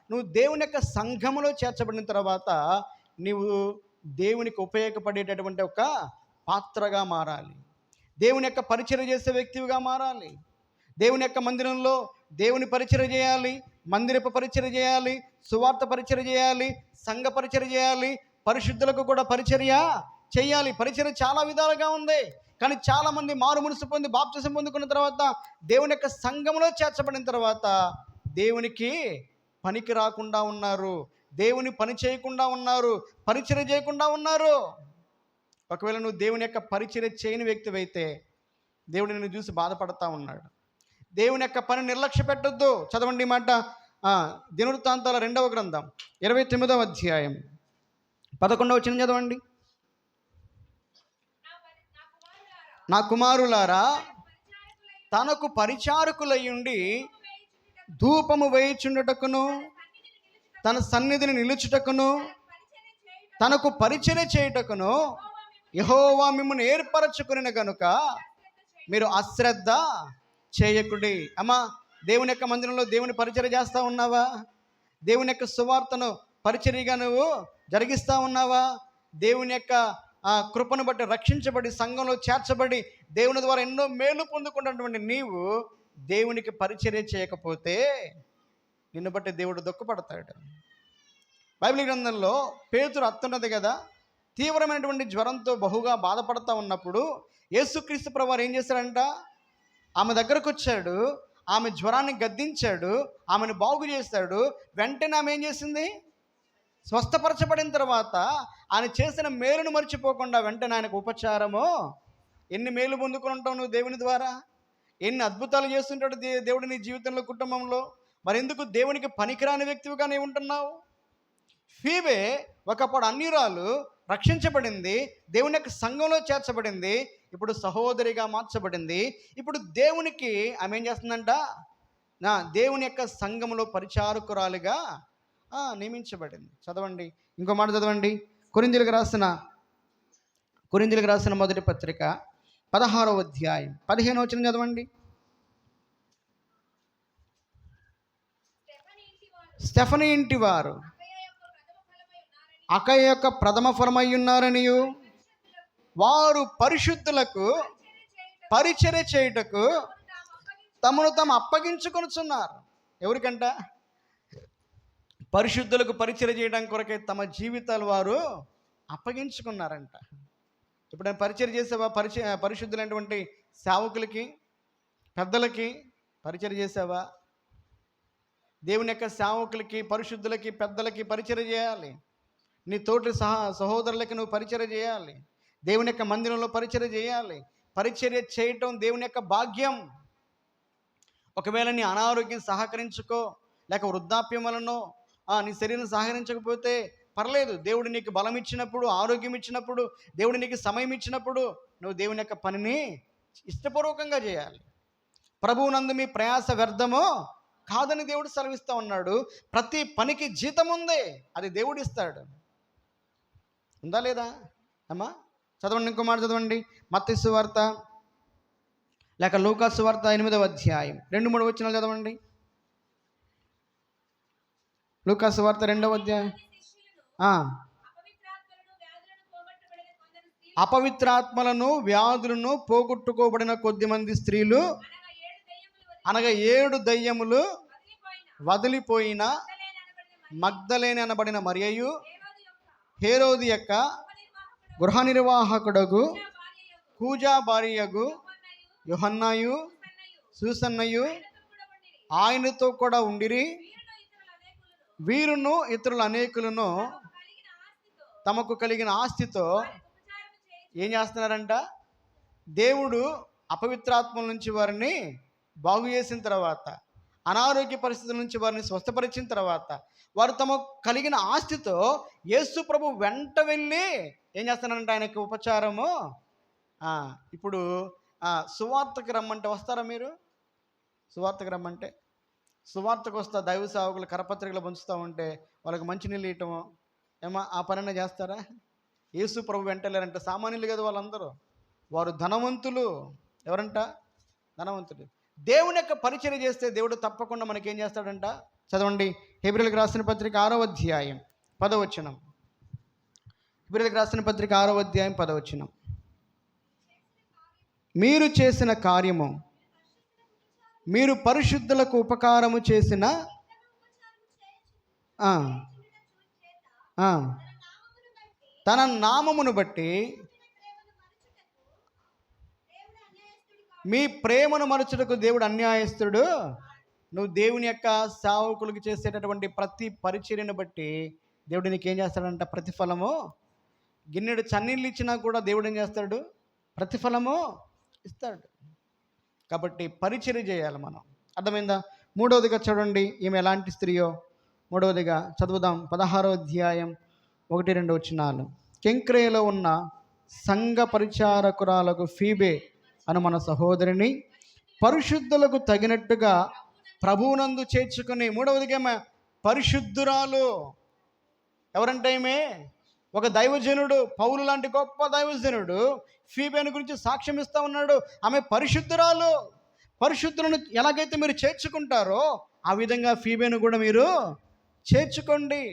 నువ్వు దేవుని యొక్క సంఘములో చేర్చబడిన తర్వాత నీవు దేవునికి ఉపయోగపడేటటువంటి ఒక పాత్రగా మారాలి. దేవుని యొక్క పరిచర్య చేసే వ్యక్తివిగా మారాలి. దేవుని యొక్క మందిరంలో దేవుని పరిచర్య చేయాలి, మందిరపు పరిచర్య చేయాలి, సువార్త పరిచర్య చేయాలి, సంఘ పరిచర్య చేయాలి, పరిశుద్ధులకు కూడా పరిచర్య చేయాలి. పరిచర్య చాలా విధాలుగా ఉంది. కానీ చాలామంది మారు మనసు పొంది బాప్తిసం పొందుకున్న తర్వాత, దేవుని యొక్క సంఘంలో చేర్చబడిన తర్వాత దేవునికి పనికి రాకుండా ఉన్నారు, దేవుని పని చేయకుండా ఉన్నారు, పరిచర్య చేయకుండా ఉన్నారు. ఒకవేళ నువ్వు దేవుని యొక్క పరిచర్య చేయని వ్యక్తివైతే దేవుడు నిన్ను చూసి బాధపడతా ఉన్నాడు. దేవుని యొక్క పని నిర్లక్ష్య పెట్టొద్దు. చదవండి మాట దినవృత్తాంతాల 2వ గ్రంథం 29వ అధ్యాయం 11వ వచనం చదవండి. నా కుమారులారా, తనకు పరిచారకులయ్యుండి ధూపము వేయుచుండుటకును, తన సన్నిధిని నిలుచుటకును, తనకు పరిచర్య చేయుటకును యెహోవా మిమ్మల్ని ఏర్పరచుకుని గనుక మీరు అశ్రద్ధ చేయకుడి. అమ్మా, దేవుని యొక్క మందిరంలో దేవుని పరిచర్య చేస్తూ ఉన్నావా? దేవుని యొక్క సువార్తను పరిచర్యగా నువ్వు జరిగిస్తూ ఉన్నావా? దేవుని యొక్క కృపను బట్టి రక్షించబడి సంఘంలో చేర్చబడి దేవుని ద్వారా ఎన్నో మేలు పొందుకున్నటువంటి నీవు దేవునికి పరిచర్య చేయకపోతే నిన్ను బట్టి దేవుడు దుఃఖపడతాడు. బైబిల్ గ్రంథంలో పేతురు అత్తున్నది కదా, తీవ్రమైనటువంటి జ్వరంతో బహుగా బాధపడుతూ ఉన్నప్పుడు యేసుక్రీస్తు ప్రభువారు ఏం చేశాడంట? ఆమె దగ్గరకు వచ్చాడు, ఆమె జ్వరాన్ని గద్దించాడు, ఆమెను బాగు చేశాడు. వెంటనే ఆమె ఏం చేసింది? స్వస్థపరచబడిన తర్వాత ఆయన చేసిన మేలును మర్చిపోకుండా వెంటనే ఆయనకు ఉపచారము. ఎన్ని మేలు పొందుకుని ఉంటావు నువ్వు దేవుని ద్వారా? ఎన్ని అద్భుతాలు చేస్తుంటాడు దేవుడు నీ జీవితంలో, కుటుంబంలో. మరి ఎందుకు దేవునికి పనికిరాని వ్యక్తివిగా నీవు ఉంటున్నావు? ఫీబే ఒకప్పుడు అన్యురాలు, రక్షించబడింది, దేవుని యొక్క సంఘంలో చేర్చబడింది, ఇప్పుడు సహోదరిగా మార్చబడింది. ఇప్పుడు దేవునికి ఆమె ఏం చేస్తుందంట? దేవుని యొక్క సంఘంలో పరిచారకురాలుగా నియమించబడింది. చదవండి, ఇంకో మాట చదవండి. కొరింథీయులకు రాసిన మొదటి పత్రిక 16వ అధ్యాయం 15వ వచనం చదవండి. స్టెఫనీ ఇంటి వారు అకయ యొక్క ప్రథమ ఫలమై ఉన్నారనియు వారు పరిశుద్ధులకు పరిచర్య చేయుటకు తమను తాము అప్పగించుకొనుచున్నారు. ఎవరికంట? పరిశుద్ధులకు పరిచర్య చేయడానికి కొరకే తమ జీవితాలు వారు అప్పగించుకున్నారంట. ఇప్పుడు పరిచర్య చేసావా? పరిశుద్ధులైనటువంటి సేవకులకి, పెద్దలకి పరిచర్య చేసావా? దేవుని యొక్క సేవకులకి, పరిశుద్ధులకి, పెద్దలకి పరిచర్య చేయాలి. నీ తోటి సహోదరులకి నువ్వు పరిచర్య చేయాలి. దేవుని యొక్క మందిరంలో పరిచర్య చేయాలి. పరిచర్య చేయటం దేవుని యొక్క భాగ్యం. ఒకవేళ నీ అనారోగ్యం సహకరించుకో, లేక వృద్ధాప్యం వలనో నీ శరీరం సహకరించకపోతే పర్లేదు. దేవుడు నీకు బలం ఇచ్చినప్పుడు, ఆరోగ్యం ఇచ్చినప్పుడు, దేవుడు నీకు సమయం ఇచ్చినప్పుడు నువ్వు దేవుని యొక్క పనిని ఇష్టపూర్వకంగా చేయాలి. ప్రభువునందు మీ ప్రయాస వ్యర్థమో కాదని దేవుడు సెలవిస్తూ ఉన్నాడు. ప్రతి పనికి జీతం ఉంది, అది దేవుడు ఇస్తాడు. ఉందా లేదా అమ్మా? చదవండి, ఇంకో మాట చదవండి. మత్తయి సువార్త లేక లూకా సువార్త 8వ అధ్యాయం 2-3 వచనాలు చదవండి. లూకా సువార్త 2వ అధ్యాయం. అపవిత్రాత్మలను వ్యాధులను పోగొట్టుకోబడిన కొద్దిమంది స్త్రీలు, అనగా 7 దయ్యములు వదిలిపోయిన మగ్దలేని అనబడిన మరియయు, హేరోది యొక్క గృహ నిర్వాహకుడగు కూజా భార్యగు యోహన్నయు, సూసన్నయు ఆయనతో కూడా ఉండిరి. వీరును ఇతరులు అనేకులను తమకు కలిగిన ఆస్తితో ఏం చేస్తున్నారంట? దేవుడు అపవిత్రాత్మల నుంచి వారిని బాగు చేసిన తర్వాత, అనారోగ్య పరిస్థితుల నుంచి వారిని స్వస్థపరిచిన తర్వాత, వారు తమకు కలిగిన ఆస్తితో యేసు ప్రభు వెంట వెళ్ళి ఏం చేస్తున్నారంట? ఆయనకు ఉపచారము. ఇప్పుడు సువార్తకు రమ్మంటే వస్తారా మీరు? సువార్తకు రమ్మంటే సువార్తకు వస్తా దైవ సేవకులు కరపత్రికలు పంచుతూ ఉంటే వాళ్ళకి మంచినీళ్ళు ఇవ్వటము ఏమో ఆ పనైనా చేస్తారా? యేసు ప్రభు వెంటలేరంట. సామాన్యులు కదా వాళ్ళందరూ, వారు ధనవంతులు. ఎవరంట? ధనవంతులు. దేవుని యొక్క పరిచర్య చేస్తే దేవుడు తప్పకుండా మనకేం చేస్తాడంట? చదవండి, హెబ్రీయులకు రాసిన పత్రిక 6వ అధ్యాయం 10వ వచనం. హెబ్రీయులకు రాసిన పత్రిక 6వ అధ్యాయం 10వ వచనం. మీరు చేసిన కార్యము, మీరు పరిశుద్ధులకు ఉపకారము చేసిన తన నామమును బట్టి మీ ప్రేమను మరచుటకు దేవుడు అన్యాయస్తుడు. నువ్వు దేవుని యొక్క సేవకులకు చేసేటటువంటి ప్రతి పరిచర్యను బట్టి దేవుడు నీకు ఏం చేస్తాడంట? ప్రతిఫలము. గిన్నెడు చన్నీళ్ళు ఇచ్చినా కూడా దేవుడు ఏం చేస్తాడు? ప్రతిఫలము ఇస్తాడు. కాబట్టి పరిచర్య చేయాలి మనం. అర్థమైందా? 3వదిగా చూడండి, ఈమె ఎలాంటి స్త్రీయో. 3వదిగా చదువుదాం. 16వ అధ్యాయం 1-2 వచనాలు. కెంక్రేయలో ఉన్న సంఘ పరిచారకురాలకు ఫీబే అను మన సహోదరిని పరిశుద్ధులకు తగినట్టుగా ప్రభువునందు చేర్చుకుని. 3వదిగా పరిశుద్ధురాలు. ఎవరంటే ఈమె ఒక దైవజనుడు, పౌలు లాంటి గొప్ప దైవజనుడు ఫీబేను గురించి సాక్ష్యం ఇస్తూ ఉన్నాడు. ఆమె పరిశుద్ధురాలు. పరిశుద్ధులను ఎలాగైతే మీరు చేర్చుకుంటారో ఆ విధంగా ఫీబేను కూడా మీరు చేర్చుకోండి.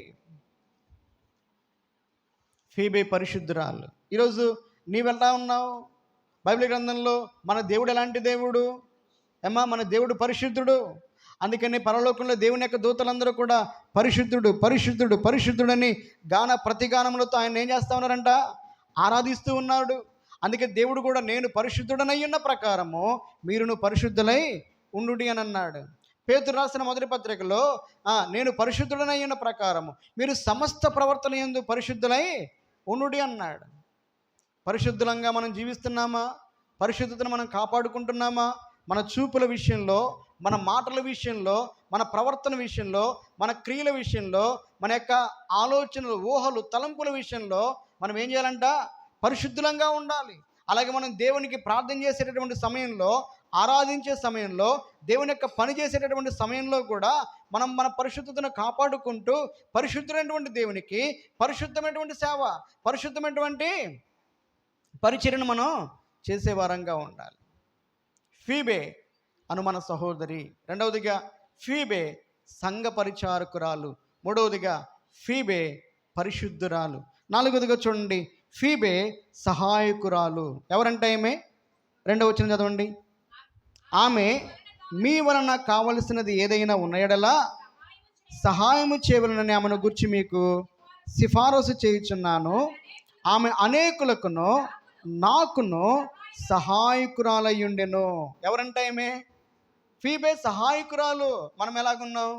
ఫీబే పరిశుద్ధురాలు. ఈరోజు నీవెలా ఉన్నావు? బైబిల్ గ్రంథంలో మన దేవుడు ఎలాంటి దేవుడు? మన దేవుడు పరిశుద్ధుడు. అందుకని పరలోకంలో దేవుని యొక్క దూతలందరూ కూడా పరిశుద్ధుడు పరిశుద్ధుడు పరిశుద్ధుడని ప్రతిగానములతో ఆయన ఏం చేస్తూ ఉన్నారంట? ఆరాధిస్తూ ఉన్నాడు. అందుకే దేవుడు కూడా నేను పరిశుద్ధుడనై ఉన్న ప్రకారము మీరును పరిశుద్ధులై ఉండుడి అని అన్నాడు. పేతురు రాసిన మొదటి పత్రికలో నేను పరిశుద్ధుడనై ఉన్న ప్రకారము మీరు సమస్త ప్రవర్తన యందు పరిశుద్ధులై ఉండుడి అన్నాడు. పరిశుద్ధులంగా మనం జీవిస్తున్నామా? పరిశుద్ధతను మనం కాపాడుకుంటున్నామా? మన చూపుల విషయంలో, మన మాటల విషయంలో, మన ప్రవర్తన విషయంలో, మన క్రియల విషయంలో, మన యొక్క ఆలోచనలు, ఊహలు, తలంపుల విషయంలో మనం ఏం చేయాలంట? పరిశుద్ధులంగా ఉండాలి. అలాగే మనం దేవునికి ప్రార్థన చేసేటటువంటి సమయంలో, ఆరాధించే సమయంలో, దేవుని యొక్క పని చేసేటటువంటి సమయంలో కూడా మనం మన పరిశుద్ధతను కాపాడుకుంటూ పరిశుద్ధమైనటువంటి దేవునికి పరిశుద్ధమైనటువంటి సేవ, పరిశుద్ధమైనటువంటి పరిచర్యను మనం చేసేవారంగా ఉండాలి. ఫీబే అను మన సహోదరి. రెండవదిగా ఫీబే సంఘ పరిచారకురాలు. మూడవదిగా ఫీబే పరిశుద్ధురాలు. నాలుగవదిగా చూడండి, ఫీబే సహాయకురాలు. ఎవరంటే ఆమె? రెండవ వచనం చదవండి. ఆమె మీ వలన కావలసినది ఏదైనా ఉన్నయడలా సహాయము చేయవలనని ఆమెను గురించి మీకు సిఫారసు చేయుచున్నాను. ఆమె అనేకులకును నాకును సహాయకురాలయ్యుండెను. ఎవరంటే ఆమె? ఫీబే సహాయకురాలు. మనం ఎలాగున్నాం?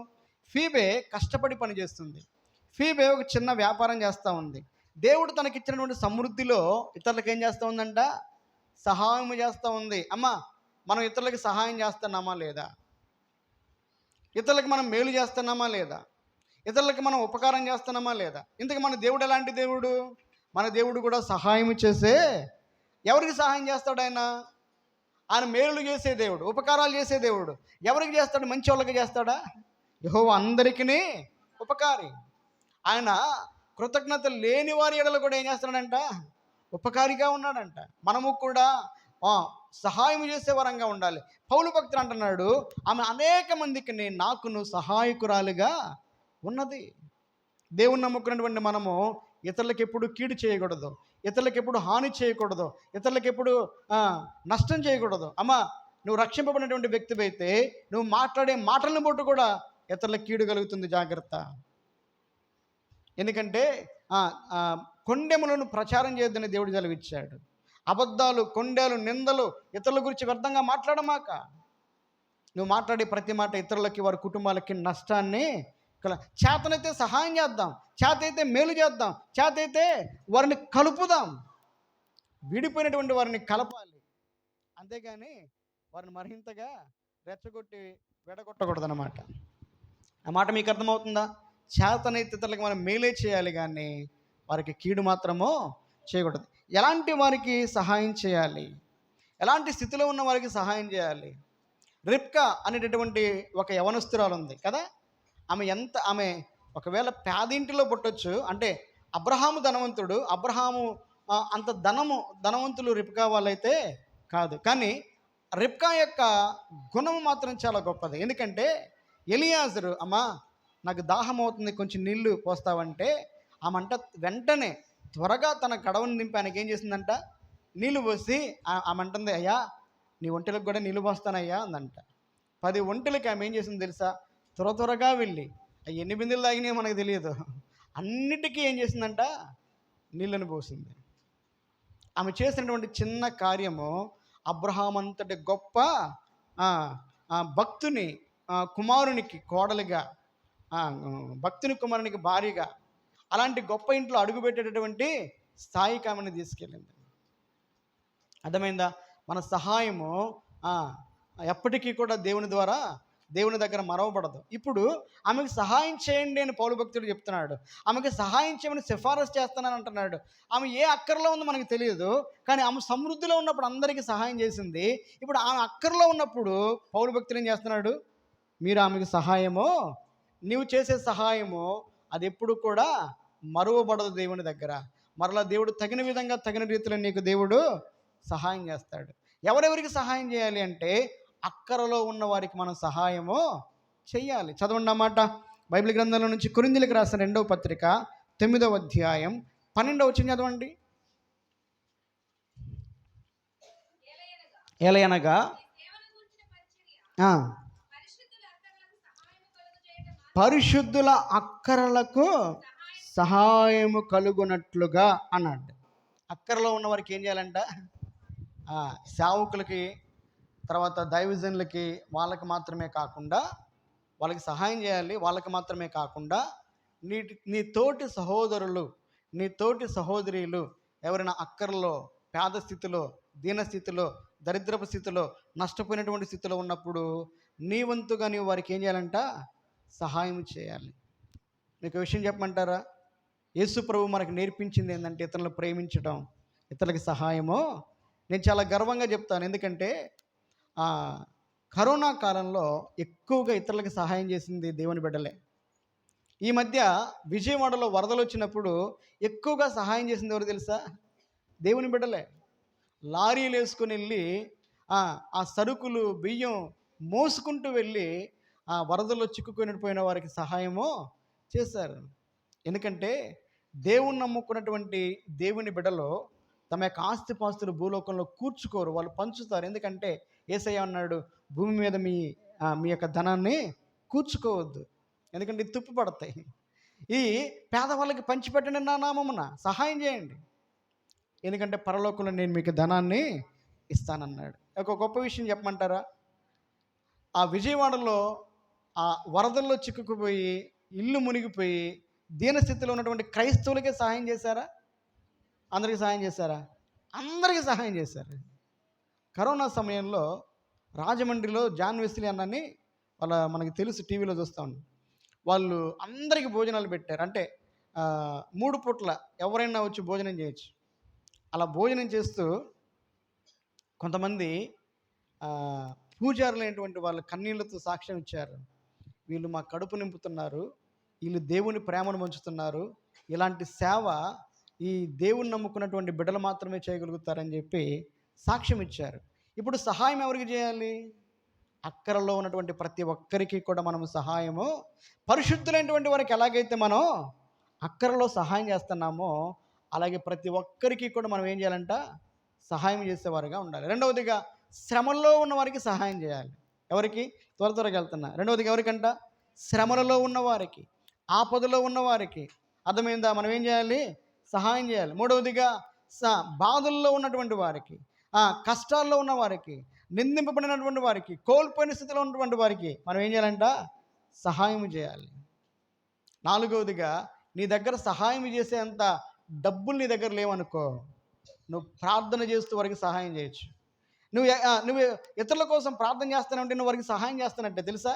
ఫీబే కష్టపడి పనిచేస్తుంది. ఫీబే ఒక చిన్న వ్యాపారం చేస్తూ ఉంది. దేవుడు తనకిచ్చినటువంటి సమృద్ధిలో ఇతరులకు ఏం చేస్తూ ఉందంట? సహాయం చేస్తూ ఉంది. మనం ఇతరులకి సహాయం చేస్తున్నామా లేదా? ఇతరులకు మనం మేలు చేస్తున్నామా లేదా? ఇతరులకి మనం ఉపకారం చేస్తున్నామా లేదా? ఇంతకు మన దేవుడు ఎలాంటి దేవుడు? మన దేవుడు కూడా సహాయం చేసే. ఎవరికి సహాయం చేస్తాడు ఆయన? ఆయన మేలులు చేసే దేవుడు, ఉపకారాలు చేసే దేవుడు. ఎవరికి చేస్తాడు? మంచి వాళ్ళకి చేస్తాడా? యెహోవా అందరికీ ఉపకారి. ఆయన కృతజ్ఞత లేని వారి ఎడల కూడా ఏం చేస్తున్నాడంట? ఉపకారిగా ఉన్నాడంట. మనము కూడా సహాయం చేసే వరంగా ఉండాలి. పౌలు భక్తుడు అంటున్నాడు, ఆమె అనేక మందికి నాకును సహాయకురాలుగా ఉన్నది. దేవుని నమ్ముకున్నటువంటి మనము ఇతరులకు ఎప్పుడు కీడు చేయకూడదు, ఇతరులకు ఎప్పుడు హాని చేయకూడదు, ఇతరులకు ఎప్పుడు నష్టం చేయకూడదు. నువ్వు రక్షింపబడినటువంటి వ్యక్తివి అయితే నువ్వు మాట్లాడే మాటలను బట్టి కూడా ఇతరులకు కీడు కలుగుతుంది. జాగ్రత్త. ఎందుకంటే కొండెములను ప్రచారం చేయొద్దని దేవుడు సెలవిచ్చాడు. అబద్ధాలు, కొండెలు, నిందలు, ఇతరుల గురించి వ్యర్థంగా మాట్లాడమాక. నువ్వు మాట్లాడే ప్రతి మాట ఇతరులకి, వారి కుటుంబాలకి నష్టాన్ని చేతనైతే సహాయం చేద్దాం, చేతైతే మేలు చేద్దాం, చేతైతే వారిని కలుపుదాం. విడిపోయినటువంటి వారిని కలపాలి, అంతేగాని వారిని మరింతగా రెచ్చగొట్టి విడగొట్టకూడదన్నమాట. ఆ మాట మీకు అర్థమవుతుందా? చేతనైతే ఇతరులకు మనం మేలే చేయాలి, కానీ వారికి కీడు మాత్రము చేయకూడదు. ఎలాంటి వారికి సహాయం చేయాలి? ఎలాంటి స్థితిలో ఉన్న వారికి సహాయం చేయాలి? రిబ్కా అనేటటువంటి ఒక యవనస్తురాలు ఉంది కదా. ఆమె ఒకవేళ పేదింటిలో పుట్టొచ్చు. అంటే అబ్రహాము ధనవంతుడు, అబ్రహాము అంత ధనవంతులు రిబ్కా వాళ్ళైతే కాదు. కానీ రిబ్కా యొక్క గుణము మాత్రం చాలా గొప్పది. ఎందుకంటే ఎలియాజరు, నాకు దాహం అవుతుంది, కొంచెం నీళ్లు పోస్తావంటే ఆమంట వెంటనే త్వరగా తన గడవను నింపి ఆయనకి ఏం చేసిందంట? నీళ్ళు పోసి ఆమంటుంది, అయ్యా నీ ఒంటెలకు కూడా నీళ్ళు పోస్తానయ్యా అందంట. 10 ఒంటెలకి ఆమె ఏం చేసింది తెలుసా? త్వరగా వెళ్ళి ఎన్ని బిందెలు తాగినాయో మనకు తెలియదు, అన్నిటికీ ఏం చేసిందంట? నీళ్ళని పోసింది. ఆమె చేసినటువంటి చిన్న కార్యము అబ్రహాం అంతటి గొప్ప భక్తుని కుమారునికి కోడలిగా, భక్తుని కుమారునికి భార్యగా, అలాంటి గొప్ప ఇంట్లో అడుగుపెట్టేటటువంటి స్థాయికి ఆమెను తీసుకెళ్ళింది. అర్థమైందా? మన సహాయము ఎప్పటికీ కూడా దేవుని ద్వారా, దేవుని దగ్గర మరవబడదు. ఇప్పుడు ఆమెకు సహాయం చేయండి అని పౌలు భక్తుడు చెప్తున్నాడు. ఆమెకు సహాయం చేయమని సిఫారసు చేస్తానని అంటున్నాడు. ఆమె ఏ అక్కర్లో ఉందో మనకు తెలియదు, కానీ ఆమె సమృద్ధిలో ఉన్నప్పుడు అందరికీ సహాయం చేసింది. ఇప్పుడు ఆమె అక్కర్లో ఉన్నప్పుడు పౌలు భక్తుడు ఏం చేస్తున్నాడు? మీరు ఆమెకు సహాయము, నీవు చేసే సహాయము అది ఎప్పుడు కూడా మరువబడదు దేవుని దగ్గర. మరలా దేవుడు తగిన విధంగా, తగిన రీతిలో నీకు దేవుడు సహాయం చేస్తాడు. ఎవరెవరికి సహాయం చేయాలి అంటే అక్కరలో ఉన్న వారికి మనం సహాయము చెయ్యాలి. చదవండి అన్నమాట. బైబిల్ గ్రంథంలో నుంచి కొరింథీయులకు రాసిన 2వ పత్రిక 9వ అధ్యాయం 12వ వచనం చదవండి. ఎలయనగా పరిశుద్ధుల అక్కరలకు సహాయము కలుగునట్లుగా అన్నాడు. అక్కరలో ఉన్న వారికి ఏం చేయాలంట? సేవకులకి, తర్వాత దైవజనులకి, వాళ్ళకి మాత్రమే కాకుండా వాళ్ళకి సహాయం చేయాలి. వాళ్ళకి మాత్రమే కాకుండా నీ తోటి సహోదరులు, నీ తోటి సహోదరీలు ఎవరైనా అక్కరలో, పేద స్థితిలో, దీనస్థితిలో, దరిద్రపు స్థితిలో, నష్టపోయినటువంటి స్థితిలో ఉన్నప్పుడు నీ వంతుగా నీవు వారికి ఏం చేయాలంట? సహాయం చేయాలి. మీకు విషయం చెప్పమంటారా? యేసు ప్రభు మనకు నేర్పించింది ఏంటంటే ఇతరులను ప్రేమించడం, ఇతరులకి సహాయము. నేను చాలా గర్వంగా చెప్తాను. ఎందుకంటే కరోనా కాలంలో ఎక్కువగా ఇతరులకు సహాయం చేసింది దేవుని బిడ్డలే. ఈ మధ్య విజయవాడలో వరదలు వచ్చినప్పుడు ఎక్కువగా సహాయం చేసింది ఎవరు తెలుసా? దేవుని బిడ్డలే. లారీలు వేసుకుని వెళ్ళి ఆ సరుకులు, బియ్యం మోసుకుంటూ వెళ్ళి ఆ వరదల్లో చిక్కుకొని వారికి సహాయము చేశారు. ఎందుకంటే దేవుని నమ్ముకున్నటువంటి దేవుని బిడ్డలో తమ యొక్క ఆస్తిపాస్తులు భూలోకంలో కూర్చుకోరు, వాళ్ళు పంచుతారు. ఎందుకంటే యేసయ్య అన్నాడు, భూమి మీద మీ యొక్క ధనాన్ని కూర్చుకోవద్దు, ఎందుకంటే తుప్పు పడతాయి. ఈ పేదవాళ్ళకి పంచిపెట్టండి, నా నామమున సహాయం చేయండి, ఎందుకంటే పరలోకంలో నేను మీకు ధనాన్ని ఇస్తానన్నాడు. ఒక గొప్ప విషయం చెప్పమంటారా? ఆ విజయవాడలో ఆ వరదల్లో చిక్కుకుపోయి ఇల్లు మునిగిపోయి దీనస్థితిలో ఉన్నటువంటి క్రైస్తవులకే సహాయం చేశారా? అందరికీ సహాయం చేశారా? అందరికీ సహాయం చేశారు. కరోనా సమయంలో రాజమండ్రిలో జాన్ వెస్లీ అన్నని మనకి తెలుసు, టీవీలో చూస్తాం. వాళ్ళు అందరికీ భోజనాలు పెట్టారు. అంటే 3 పూట్ల ఎవరైనా వచ్చి భోజనం చేయొచ్చు. అలా భోజనం చేస్తూ కొంతమంది పూజారులైనటువంటి వాళ్ళు కన్నీళ్లతో సాక్ష్యం ఇచ్చారు. వీళ్ళు మా కడుపు నింపుతున్నారు, వీళ్ళు దేవుని ప్రేమను పంచుతున్నారు, ఇలాంటి సేవ ఈ దేవుని నమ్ముకున్నటువంటి బిడ్డలు మాత్రమే చేయగలుగుతారని చెప్పి సాక్ష్యం ఇచ్చారు. ఇప్పుడు సహాయం ఎవరికి చేయాలి? అక్కరలో ఉన్నటువంటి ప్రతి ఒక్కరికి కూడా మనము సహాయము, పరిశుద్ధులైనటువంటి వారికి ఎలాగైతే మనం అక్కరలో సహాయం చేస్తున్నామో అలాగే ప్రతి ఒక్కరికి కూడా మనం ఏం చేయాలంట? సహాయం చేసేవారుగా ఉండాలి. రెండవదిగా శ్రమల్లో ఉన్న వారికి సహాయం చేయాలి. ఎవరికి? త్వరగా వెళ్తున్నా. రెండవదిగా ఎవరికంట? శ్రమలలో ఉన్నవారికి, ఆపదలో ఉన్నవారికి. అర్థమైందా? మనం ఏం చేయాలి? సహాయం చేయాలి. మూడవదిగా బాధల్లో ఉన్నటువంటి వారికి, కష్టాల్లో ఉన్న వారికి, నిందింపబడినటువంటి వారికి, కోల్పోయిన స్థితిలో ఉన్నటువంటి వారికి మనం ఏం చేయాలంట? సహాయం చేయాలి. నాలుగవదిగా నీ దగ్గర సహాయం చేసేంత డబ్బులు నీ దగ్గర లేవనుకో, నువ్వు ప్రార్థన చేస్తూ వారికి సహాయం చేయొచ్చు. నువ్వు ఇతరుల కోసం ప్రార్థన చేస్తానంటే నువ్వు వారికి సహాయం చేస్తానంటే తెలుసా?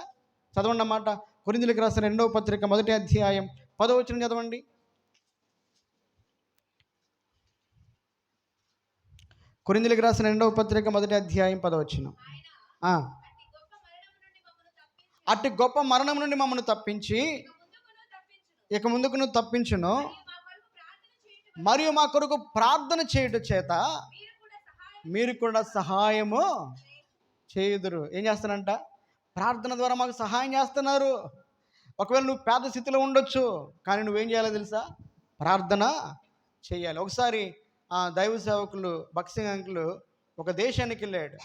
చదవండి అన్నమాట. కొరింథీయులకు రాసిన 2వ పత్రిక 1వ అధ్యాయం 10వ వచనం చదవండి. కొరింథీయులకు రాసిన 2వ పత్రిక 1వ అధ్యాయం 10వ వచనం. అట్టి గొప్ప మరణం నుండి మమ్మల్ని తప్పించి ఇక ముందుకు తప్పించును, మరియు మా కొరకు ప్రార్థన చేయడం చేత మీరు కూడా సహాయము చేయుదురు. ఏం చేస్తానంట? ప్రార్థన ద్వారా మాకు సహాయం చేస్తున్నారు. ఒకవేళ నువ్వు పేద స్థితిలో ఉండొచ్చు, కానీ నువ్వేం చేయాలో తెలుసా? ప్రార్థన చేయాలి. ఒకసారి దైవ సేవకులు భక్సింగ్ అంకులు ఒక దేశానికి వెళ్ళాడు.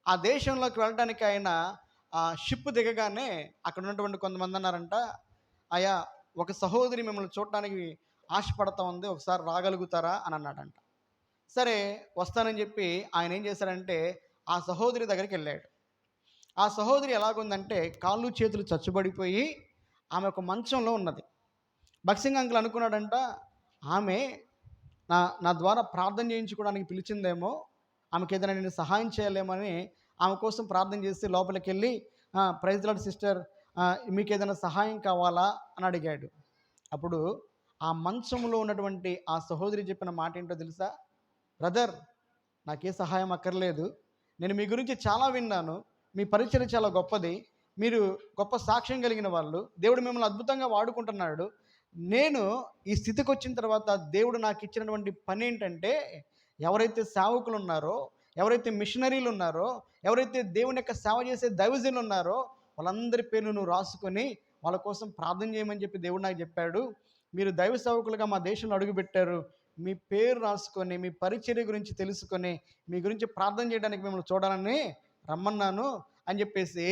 ఆ దేశంలోకి వెళ్ళడానికి ఆయన షిప్ దిగగానే అక్కడ ఉన్నటువంటి కొంతమంది అన్నారంట, అయ్యా ఒక సహోదరి మిమ్మల్ని చూడటానికి ఆశపడతా ఉంది, ఒకసారి రాగలుగుతారా అని అన్నాడంట. సరే వస్తానని చెప్పి ఆయన ఏం చేశారంటే ఆ సహోదరి దగ్గరికి వెళ్ళాడు. ఆ సహోదరి ఎలాగుందంటే కాళ్ళు చేతులు చచ్చుబడిపోయి ఆమె ఒక మంచంలో ఉన్నది. భక్సింగ్ అంకుల్ అనుకున్నాడంట, ఆమె నా ద్వారా ప్రార్థన చేయించుకోవడానికి పిలిచిందేమో, ఆమెకి ఏదైనా నేను సహాయం చేయలేమని ఆమె కోసం ప్రార్థన చేసి లోపలికి వెళ్ళి, ప్రైజ్ లార్డ్ సిస్టర్, మీకు ఏదైనా సహాయం కావాలా అని అడిగాడు. అప్పుడు ఆ మంచంలో ఉన్నటువంటి ఆ సహోదరి చెప్పిన మాట ఏంటో తెలుసా? బ్రదర్, నాకే సహాయం అక్కర్లేదు, నేను మీ గురించి చాలా విన్నాను, మీ పరిచయం చాలా గొప్పది, మీరు గొప్ప సాక్ష్యం కలిగిన వాళ్ళు, దేవుడు మిమ్మల్ని అద్భుతంగా వాడుకుంటున్నాడు. నేను ఈ స్థితికి వచ్చిన తర్వాత దేవుడు నాకు ఇచ్చినటువంటి పని ఏంటంటే, ఎవరైతే సేవకులు ఉన్నారో ఎవరైతే మిషనరీలు ఉన్నారో, ఎవరైతే దేవుని యొక్క సేవ చేసే దైవజనులు ఉన్నారో వాళ్ళందరి పేర్లు నువ్వు రాసుకొని వాళ్ళ కోసం ప్రార్థన చేయమని చెప్పి దేవుడు నాకు చెప్పాడు. మీరు దైవ సేవకులుగా మా దేశంలో అడుగుపెట్టారు, మీ పేరు రాసుకొని మీ పరిచర్య గురించి తెలుసుకొని మీ గురించి ప్రార్థన చేయడానికి మిమ్మల్ని చూడాలని రమ్మన్నాను అని చెప్పేసి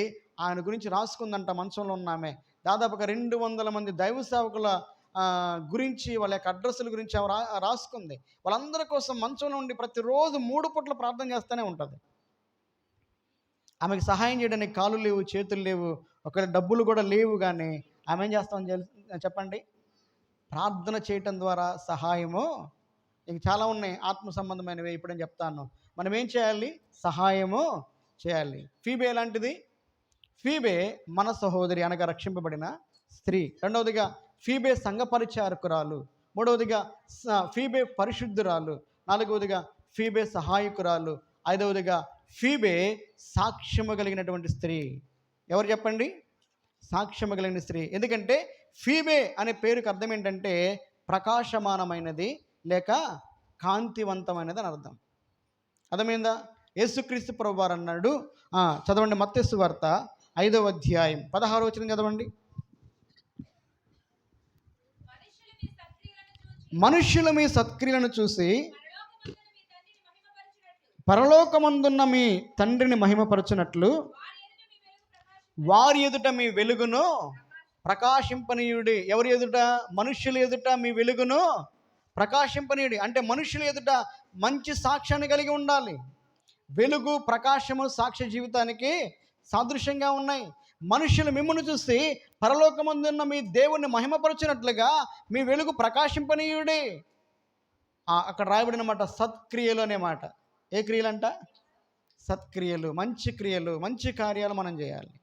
ఆయన గురించి రాసుకుందంట మంచంలో ఉన్నామే. దాదాపుగా 200 మంది దైవ సేవకుల గురించి వాళ్ళ యొక్క అడ్రస్ల గురించి రాసుకుంది. వాళ్ళందరి కోసం మంచంలో ఉండి ప్రతిరోజు 3 పూట్ల ప్రార్థన చేస్తూనే ఉంటుంది. ఆమెకు సహాయం చేయడానికి కాళ్ళు లేవు, చేతులు లేవు, ఒకవేళ డబ్బులు కూడా లేవు. కానీ ఆమె ఏం చేస్తామని చెప్పండి? ప్రార్థన చేయటం ద్వారా సహాయము. ఇంక చాలా ఉన్నాయి ఆత్మ సంబంధమైనవి, ఇప్పుడేం చెప్తాను. మనం ఏం చేయాలి? సహాయము చేయాలి. ఫీబే ఎలాంటిది? ఫీబే మన సహోదరి అనగా రక్షింపబడిన స్త్రీ. రెండవదిగా ఫీబే సంఘ పరిచారకురాలు. మూడవదిగా ఫీబే పరిశుద్ధురాలు. నాలుగవదిగా ఫీబే సహాయకురాలు. ఐదవదిగా ఫీబే సాక్ష్యము కలిగినటువంటి స్త్రీ. ఎవరు చెప్పండి? సాక్ష్యము కలిగిన స్త్రీ. ఎందుకంటే ఫీబే అనే పేరుకి అర్థం ఏంటంటే ప్రకాశమానమైనది లేక కాంతివంతమైనది అని అర్థం. అర్థమైందా? యేసుక్రీస్తు ప్రభువారు అన్నాడు, చదవండి మత్తయి సువార్త 5వ అధ్యాయం 16వ వచనం చదవండి. మనుష్యులు మీ సత్క్రియలను చూసి పరలోకమందున్న మీ తండ్రిని మహిమపరచునట్లు వారి ఎదుట మీ వెలుగును ప్రకాశింపనీయుడి. ఎవరి ఎదుట? మనుష్యుల ఎదుట మీ వెలుగును ప్రకాశింపనీయుడి. అంటే మనుష్యుల ఎదుట మంచి సాక్ష్యాన్ని కలిగి ఉండాలి. వెలుగు, ప్రకాశము సాక్ష్య జీవితానికి సాదృశ్యంగా ఉన్నాయి. మనుషులు మిమ్మల్ని చూసి పరలోకమందున్న మీ దేవుణ్ణి మహిమపరచినట్లుగా మీ వెలుగు ప్రకాశింపనీయుడి. అక్కడ రాయబడిన మాట సత్క్రియలు అనే మాట. ఏ క్రియలంట? సత్క్రియలు, మంచి క్రియలు, మంచి కార్యాలు మనం చేయాలి.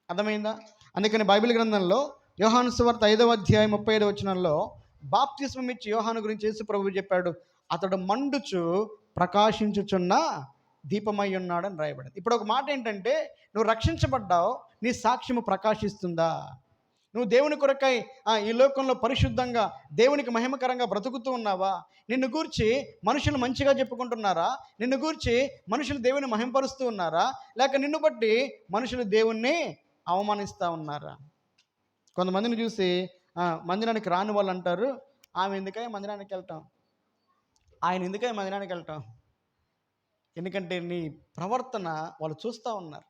అర్థమైందా? అందుకని బైబిల్ గ్రంథంలో యోహాను సువార్త 5వ అధ్యాయం 35వ వచనంలో బాప్తిస్మం ఇచ్చి యోహాను గురించి యేసు ప్రభువు చెప్పాడు, అతడు మండుచు ప్రకాశించుచున్న దీపమై ఉన్నాడని రాయబడింది. ఇప్పుడు ఒక మాట ఏంటంటే, నువ్వు రక్షించబడ్డావు, నీ సాక్ష్యము ప్రకాశిస్తుందా? నువ్వు దేవుని కొరకై ఈ లోకంలో పరిశుద్ధంగా దేవునికి మహిమకరంగా బ్రతుకుతూ ఉన్నావా? నిన్ను గూర్చి మనుషులు మంచిగా చెప్పుకుంటున్నారా? నిన్ను గూర్చి మనుషులు దేవుని మహిమపరుస్తూ ఉన్నారా? లేక నిన్ను బట్టి మనుషులు దేవుణ్ణి అవమానిస్తూ ఉన్నారా? కొంతమందిని చూసి మందిరానికి రాని వాళ్ళు అంటారు, ఆమె ఎందుకై మందిరానికి వెళ్తాం, ఆయన ఎందుకై మందిరానికి వెళ్తాం. ఎందుకంటే నీ ప్రవర్తన వాళ్ళు చూస్తూ ఉన్నారు,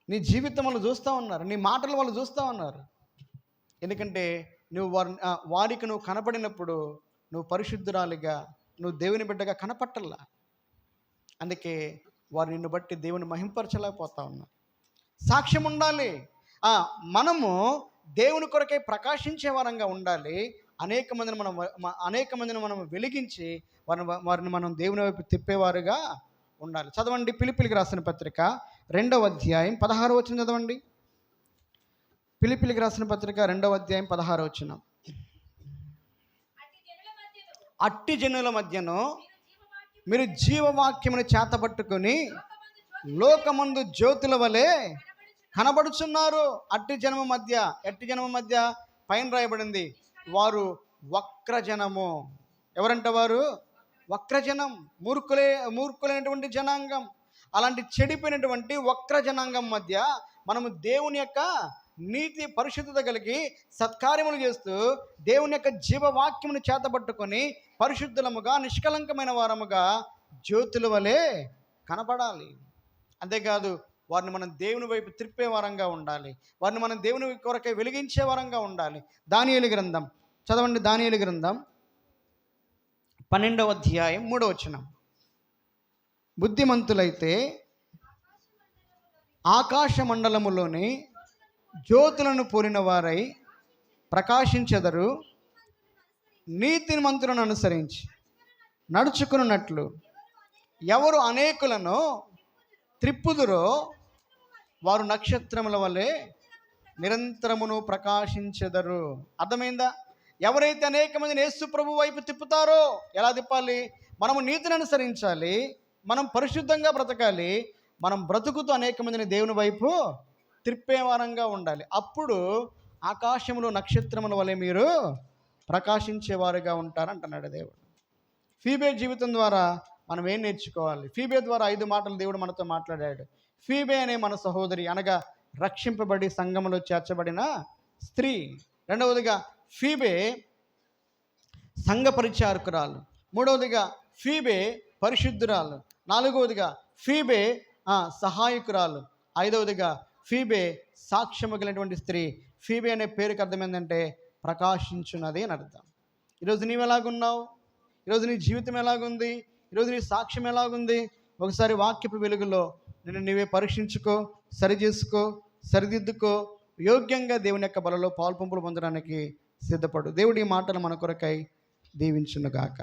నీ జీవితం వాళ్ళు చూస్తూ ఉన్నారు, నీ మాటలు వాళ్ళు చూస్తూ ఉన్నారు. ఎందుకంటే నువ్వు వారికి నువ్వు కనపడినప్పుడు నువ్వు పరిశుద్ధురాలిగా, నువ్వు దేవుని బిడ్డగా కనపట్టల్లా. అందుకే వారు నిన్ను బట్టి దేవుని మహింపరచలేకపోతా ఉన్నారు. సాక్ష్యం ఉండాలి. మనము దేవుని కొరకై ప్రకాశించే వారంగా ఉండాలి. అనేక మందిని మనం వెలిగించి వారిని మనం దేవుని వైపు తిప్పేవారుగా ఉండాలి. చదవండి ఫిలిప్పీలకు రాసిన పత్రిక 2వ అధ్యాయం 16వ వచనం చదవండి. ఫిలిప్పీలకు రాసిన పత్రిక 2వ అధ్యాయం 16వ వచనం. అట్టి జనుల మధ్యను మీరు జీవవాక్యమును చేతబట్టుకొని లోకమందు జ్యోతుల వలె కనబడుచున్నారు. అట్టి జనము మధ్య పైన రాయబడింది, వారు వక్రజనము. ఎవరంట వారు? వక్రజనం, మూర్ఖులైనటువంటి జనాంగం. అలాంటి చెడిపోయినటువంటి వక్ర జనాంగం మధ్య మనము దేవుని యొక్క నీతి పరిశుద్ధత కలిగి సత్కార్యములు చేస్తూ దేవుని యొక్క జీవవాక్యమును చేతబట్టుకొని పరిశుద్ధులముగా నిష్కలంకమైన వారముగా జ్యోతుల వలె కనపడాలి. అంతేకాదు వారిని మనం దేవుని వైపు త్రిప్పే వారంగా ఉండాలి. వారిని మనం దేవుని కొరకై వెలిగించే వారంగా ఉండాలి. దానియేలు గ్రంథం చదవండి. దానియేలు గ్రంథం 12వ అధ్యాయం 3వ వచనం. బుద్ధిమంతులైతే ఆకాశ మండలములోని జ్యోతులను పోలిన వారై ప్రకాశించెదరు, నీతిమంతులను అనుసరించి నడుచుకున్నట్లు ఎవరు అనేకులను త్రిప్పుదురో వారు నక్షత్రముల వలె నిరంతరమును ప్రకాశించెదరు. అర్థమైందా? ఎవరైతే అనేక మందిని యేసు ప్రభు వైపు తిప్పుతారో, ఎలా తిప్పాలి? మనము నీతిని అనుసరించాలి, మనం పరిశుద్ధంగా బ్రతకాలి, మనం బ్రతుకుతూ అనేక మందిని దేవుని వైపు త్రిప్పేవారంగా ఉండాలి. అప్పుడు ఆకాశంలో నక్షత్రముల వలె మీరు ప్రకాశించేవారుగా ఉంటారంటున్నాడు దేవుడు. ఫీబే జీవితం ద్వారా మనం ఏం నేర్చుకోవాలి? ఫీబే ద్వారా 5 మాటలు దేవుడు మనతో మాట్లాడాడు. ఫీబే అనే మన సహోదరి, అనగా రక్షింపబడి సంఘములో చేర్చబడిన స్త్రీ. రెండవదిగా ఫీబే సంఘ పరిచారకురాలు. మూడవదిగా ఫీబే పరిశుద్ధురాలు. నాలుగవదిగా ఫీబే సహాయకురాలు. ఐదవదిగా ఫీబే సాక్ష్యము కలిగినటువంటి స్త్రీ. ఫీబే అనే పేరుకి అర్థం ఏంటంటే ప్రకాశించున్నది అని అర్థం. ఈరోజు నీవు ఎలాగున్నావు? ఈరోజు నీ జీవితం ఎలాగుంది? ఈరోజు నీ సాక్ష్యం ఎలాగుంది? ఒకసారి వాక్యపు వెలుగులో నిన్ను నీవే పరీక్షించుకో, సరి చేసుకో, సరిదిద్దుకో. యోగ్యంగా దేవుని యొక్క బలలో పాల్పంపులు పొందడానికి సిద్ధపడు. దేవుడి ఈ మాటలు మన కొరకై దీవించునుగాక.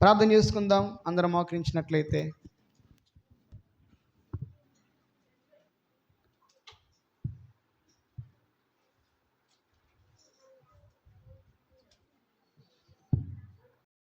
ప్రార్థన చేసుకుందాం. అందరం మోకరించినట్లయితే